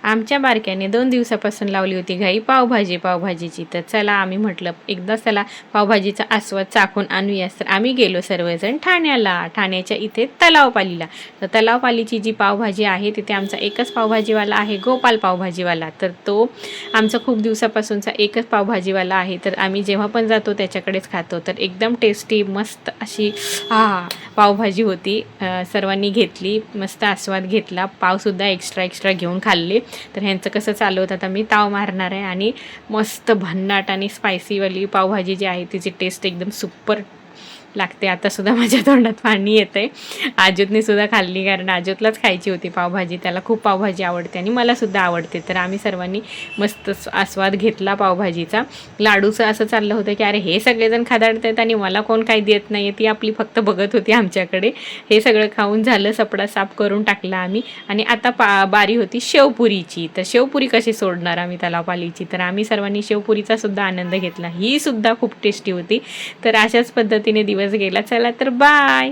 आमच्या बारक्याने 2 दिवसापासून लावली होती घाई पावभाजीची. तर चला आम्ही म्हटलं एकदाच त्याला पावभाजीचा आस्वाद चाखून आणूया. तर आम्ही गेलो सर्वजण ठाण्याला. ठाण्याच्या इथे तलावपालीला. तर तलावपालीची जी पावभाजी आहे तिथे आमचा एकच पावभाजीवाला आहे, गोपाल पावभाजीवाला. तर तो आमचा खूप दिवसापासूनचा एकच पावभाजीवाला आहे. तर आम्ही जेव्हा पण जातो त्याच्याकडेच खातो. तर एकदम टेस्टी मस्त अशी पावभाजी होती. सर्वांनी घेतली, मस्त आस्वाद घेतला. पावसुद्धा एक्स्ट्रा घेऊन खाल्ले. तर ह्यांचं कसं चालू होतं, आता मी ताव मारणार आहे आणि मस्त भन्नाट आणि स्पायसीवाली पावभाजी जी आहे तिची टेस्ट एकदम सुपर लागते. आतासुद्धा माझ्या तोंडात पाणी येतं आहे. आजोतने सुद्धा खाल्ली, कारण आजोतलाच खायची होती पावभाजी. त्याला खूप पावभाजी आवडते आणि मलासुद्धा आवडते. तर आम्ही सर्वांनी मस्त आस्वाद घेतला पावभाजीचा. लाडूचं असं चाललं होतं की अरे हे सगळेजण खादाडत आहेत आणि मला कोण काही देत नाही आहे. ती आपली फक्त बघत होती आमच्याकडे. हे सगळं खाऊन झालं, सपडा साफ करून टाकला आम्ही. आणि आता बारी होती शेवपुरीची. तर शेवपुरी कशी सोडणार आम्ही तलावपालीची. तर आम्ही सर्वांनी शेवपुरीचा सुद्धा आनंद घेतला. ही सुद्धा खूप टेस्टी होती. तर अशाच पद्धतीने दिवस गेला. चला तर बाय.